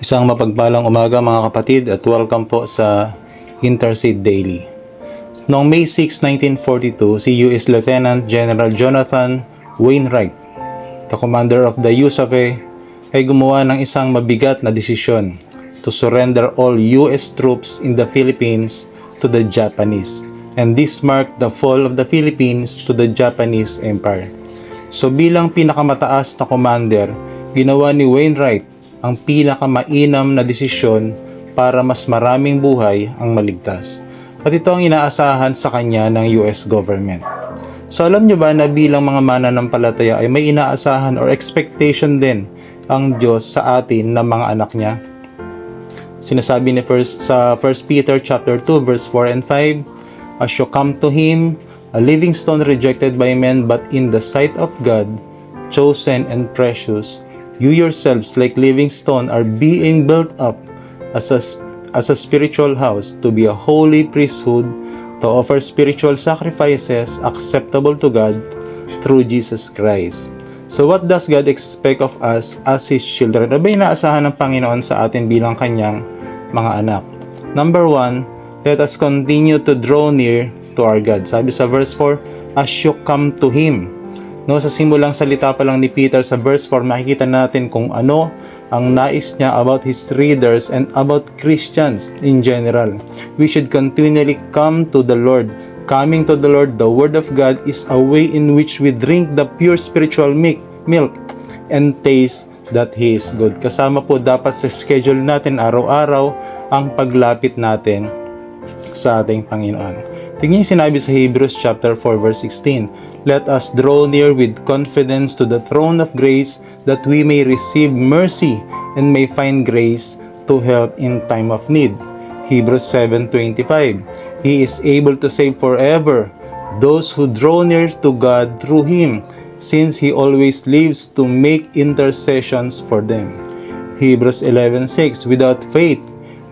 Isang mapagpalang umaga mga kapatid at welcome po sa Intercede Daily. Noong May 6, 1942, si U.S. Lieutenant General Jonathan Wainwright, the commander of the USAF, ay gumawa ng isang mabigat na desisyon to surrender all U.S. troops in the Philippines to the Japanese. And this marked the fall of the Philippines to the Japanese Empire. So bilang pinakamataas na commander, ginawa ni Wainwright ang pinakamainam na desisyon para mas maraming buhay ang maligtas. At ito ang inaasahan sa kanya ng US government. So alam nyo ba na bilang mga mananampalataya ay may inaasahan or expectation din ang Diyos sa atin na mga anak niya? Sinasabi ni sa 1 Peter chapter 2 verse 4 and 5, "As you come to Him, a living stone rejected by men but in the sight of God, chosen and precious, you yourselves like living stone are being built up as a spiritual house to be a holy priesthood, to offer spiritual sacrifices acceptable to God through Jesus Christ." So what does God expect of us as His children? Ano ba inaasahan ng Panginoon sa atin bilang Kanyang mga anak? Number 1, let us continue to draw near to our God. Sabi sa verse 4, "As you come to Him." No, sa simulang salita pa lang ni Peter sa verse 4, makikita natin kung ano ang nais niya about his readers and about Christians in general. We should continually come to the Lord. Coming to the Lord, the Word of God, is a way in which we drink the pure spiritual milk and taste that He is good. Kasama po dapat sa schedule natin araw-araw ang paglapit natin sa ating Panginoon. Tingnan yung sinabi sa Hebrews chapter 4 verse 16, "Let us draw near with confidence to the throne of grace that we may receive mercy and may find grace to help in time of need." Hebrews 7:25, "He is able to save forever those who draw near to God through Him, since He always lives to make intercessions for them." Hebrews 11:6, "Without faith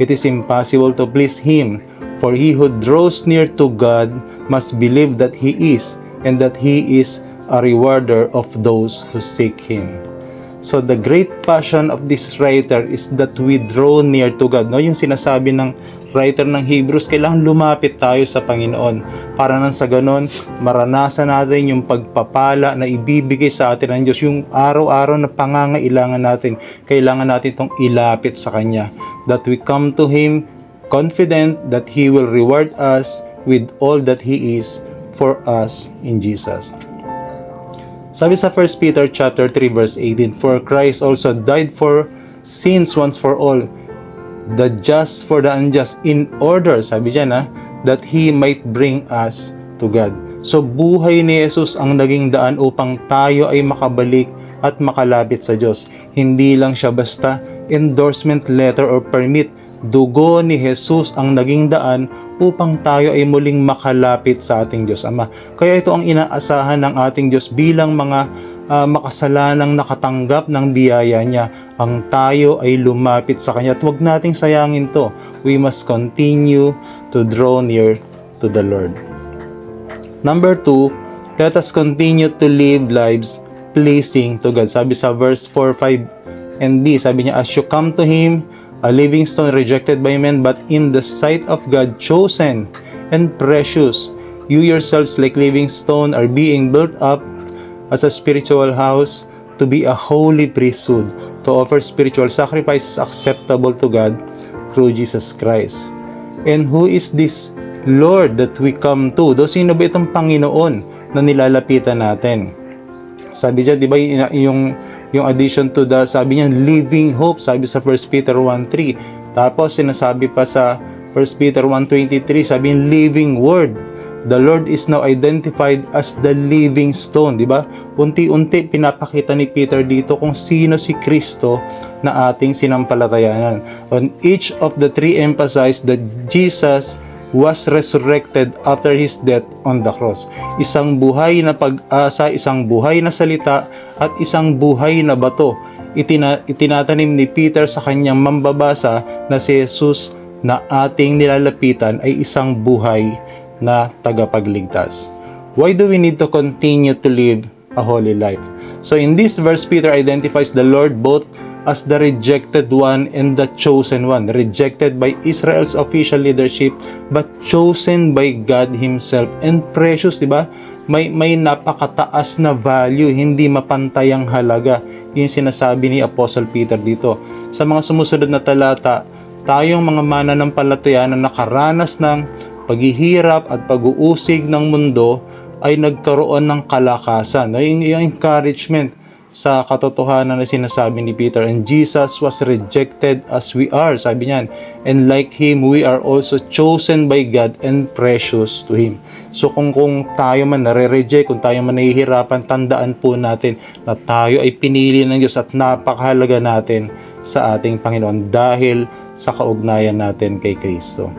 it is impossible to please Him. For he who draws near to God must believe that He is, and that He is a rewarder of those who seek Him." So the great passion of this writer is that we draw near to God. No, yung sinasabi ng writer ng Hebrews, kailangan lumapit tayo sa Panginoon para nang sa ganon maranasan natin yung pagpapala na ibibigay sa atin ng Diyos, yung araw-araw na pangangailangan natin. Kailangan natin itong ilapit sa Kanya, that we come to Him confident that He will reward us with all that He is for us in Jesus. Sabi sa 1 Peter chapter 3 verse 18, "For Christ also died for sins once for all, the just for the unjust, in order," sabi dyan "that He might bring us to God." So buhay ni Jesus ang naging daan upang tayo ay makabalik at makalapit sa Diyos. Hindi lang siya basta endorsement letter or permit. Dugo ni Jesus ang naging daan upang tayo ay muling makalapit sa ating Diyos Ama. Kaya ito ang inaasahan ng ating Diyos bilang mga makasalanang nakatanggap ng biyaya niya. Ang tayo ay lumapit sa Kanya at huwag nating sayangin to. We must continue to draw near to the Lord. Number 2, let us continue to live lives pleasing to God. Sabi sa verse 4, 5, and B, sabi niya, "As you come to Him, a living stone rejected by men, but in the sight of God chosen and precious, you yourselves like living stone are being built up as a spiritual house to be a holy priesthood, to offer spiritual sacrifices acceptable to God through Jesus Christ." And who is this Lord that we come to? Sino ba itong Panginoon na nilalapitan natin? Sabi diyan, di ba yung addition to the, sabi niya, living hope, sabi sa 1 Peter 1:3. Tapos sinasabi pa sa 1 Peter 1:23, sabi yung living word. The Lord is now identified as the living stone, di ba? Unti-unti pinapakita ni Peter dito kung sino si Kristo na ating sinampalatayanan. On each of the three emphasized that Jesus was resurrected after His death on the cross. Isang buhay na pag-asa, isang buhay na salita, at isang buhay na bato. Itinatanim ni Peter sa kanyang mambabasa na si Jesus na ating nilalapitan ay isang buhay na tagapagligtas. Why do we need to continue to live a holy life? So in this verse, Peter identifies the Lord both as the rejected one and the chosen one. Rejected by Israel's official leadership, but chosen by God Himself. And precious, di ba? May napakataas na value, hindi mapantayang halaga. Yung sinasabi ni Apostle Peter dito. Sa mga sumusunod na talata, tayong mga mananampalataya na nakaranas ng paghihirap at pag-uusig ng mundo ay nagkaroon ng kalakasan. Yung encouragement sa katotohanan na sinasabi ni Peter, and Jesus was rejected as we are, sabi niyan, and like Him, we are also chosen by God and precious to Him. So kung tayo man nare-reject, kung tayo man nahihirapan, tandaan po natin na tayo ay pinili ng Diyos at napakahalaga natin sa ating Panginoon dahil sa kaugnayan natin kay Kristo.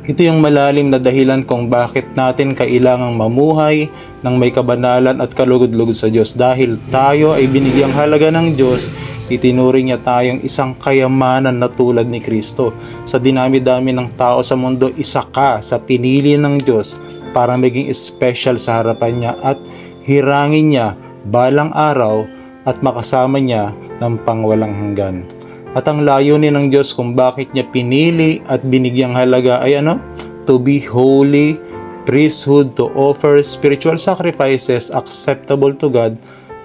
Ito yung malalim na dahilan kung bakit natin kailangang mamuhay ng may kabanalan at kalugod-lugod sa Diyos. Dahil tayo ay binigyang halaga ng Diyos, itinuring niya tayong isang kayamanan na tulad ni Kristo. Sa dinami-dami ng tao sa mundo, isa ka sa pinili ng Diyos para maging special sa harapan niya at hirangin niya balang araw at makasama niya ng pangwalang hanggan. At ang layunin ng Diyos kung bakit niya pinili at binigyang halaga ay ano? To be holy, priesthood, to offer spiritual sacrifices acceptable to God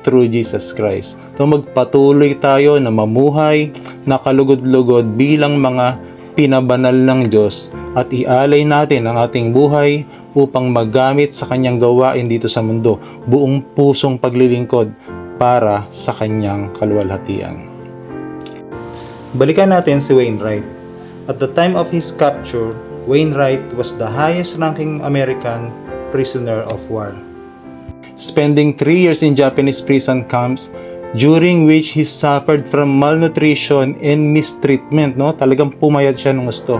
through Jesus Christ. To magpatuloy tayo na mamuhay na kalugod-lugod bilang mga pinabanal ng Diyos at ialay natin ang ating buhay upang magamit sa Kanyang gawain dito sa mundo, buong pusong paglilingkod para sa Kanyang kaluwalhatian. Balikan natin si Wainwright. At the time of his capture, Wainwright was the highest-ranking American prisoner of war, spending 3 years in Japanese prison camps during which he suffered from malnutrition and mistreatment. No? Talagang pumayat siya ng gusto.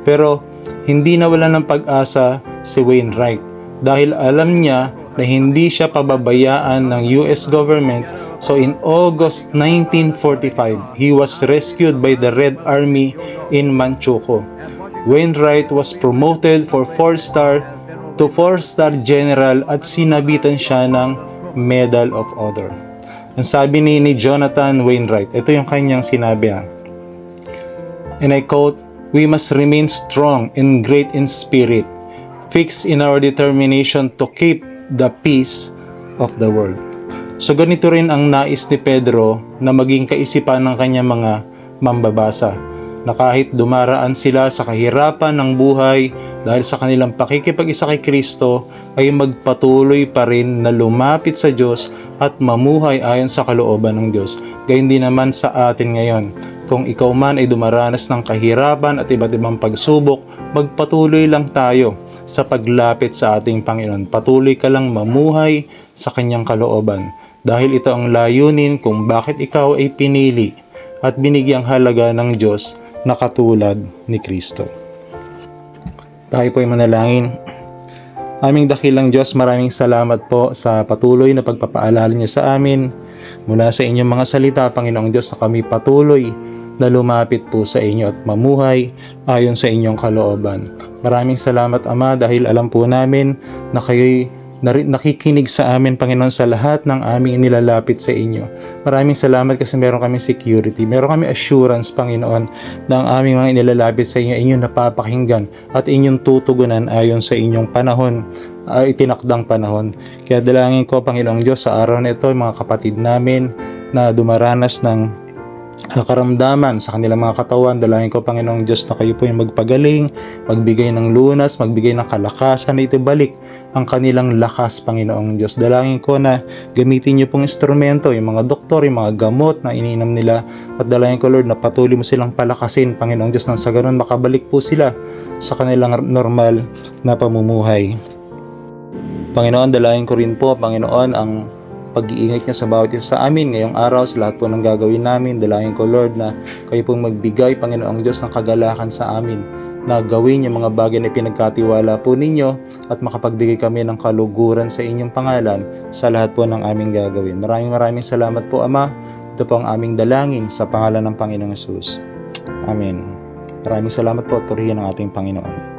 Pero hindi nawala ng pag-asa si Wainwright dahil alam niya na hindi siya pababayaan ng US government. So in August 1945, he was rescued by the Red Army in Manchukuo. Wainwright was promoted for 4-star to 4-star general at sinabitan siya ng Medal of Honor. Ang sabi ni Jonathan Wainwright, ito yung kanyang sinabi. And I quote, "We must remain strong and great in spirit, fixed in our determination to keep the peace of the world." So ganito rin ang nais ni Pedro na maging kaisipan ng kanyang mga mambabasa, na kahit dumaraan sila sa kahirapan ng buhay dahil sa kanilang pakikipag-isa kay Kristo, ay magpatuloy pa rin na lumapit sa Diyos at mamuhay ayon sa kalooban ng Diyos. Gayon din naman sa atin ngayon. Kung ikaw man ay dumaranas ng kahirapan at iba't ibang pagsubok, magpatuloy lang tayo sa paglapit sa ating Panginoon. Patuloy ka lang mamuhay sa Kanyang kalooban. Dahil ito ang layunin kung bakit ikaw ay pinili at binigyang halaga ng Diyos na katulad ni Kristo. Tayo po ay manalangin. Aming dakilang Diyos, maraming salamat po sa patuloy na pagpapaalala niyo sa amin. Mula sa inyong mga salita, Panginoong Diyos, na kami patuloy na lumapit po sa inyo at mamuhay ayon sa inyong kalooban. Maraming salamat, Ama, dahil alam po namin na kayo'y nakikinig sa amin, Panginoon, sa lahat ng aming inilalapit sa inyo. Maraming salamat kasi meron kami security, meron kami assurance, Panginoon, na ang aming mga inilalapit sa inyo, inyong napapakinggan at inyong tutugunan ayon sa inyong panahon, itinakdang panahon. Kaya dalangin ko, Panginoong Diyos, sa araw na ito, mga kapatid namin na dumaranas ng karamdaman sa kanilang mga katawan, dalangin ko, Panginoong Diyos, na kayo po yung magpagaling, magbigay ng lunas, magbigay ng kalakasan, na itibalik ang kanilang lakas, Panginoong Diyos. Dalangin ko na gamitin niyo pong instrumento, yung mga doktor, yung mga gamot na iniinom nila, at dalangin ko, Lord, na patuloy mo silang palakasin, Panginoong Diyos, nang sa ganun makabalik po sila sa kanilang normal na pamumuhay. Panginoon, dalangin ko rin po, Panginoon, ang pag-iingat niya sa bawat isa sa amin ngayong araw, sa lahat po ng gagawin namin. Dalangin ko, Lord, na kayo pong magbigay, Panginoong Diyos, ng kagalakan sa amin, na gawin yung mga bagay na pinagkatiwala po ninyo at makapagbigay kami ng kaluguran sa inyong pangalan sa lahat po ng aming gagawin. Maraming salamat po, Ama. Ito po ang aming dalangin sa pangalan ng Panginoong Hesus. Amen. Maraming salamat po at purihin ang ating Panginoon.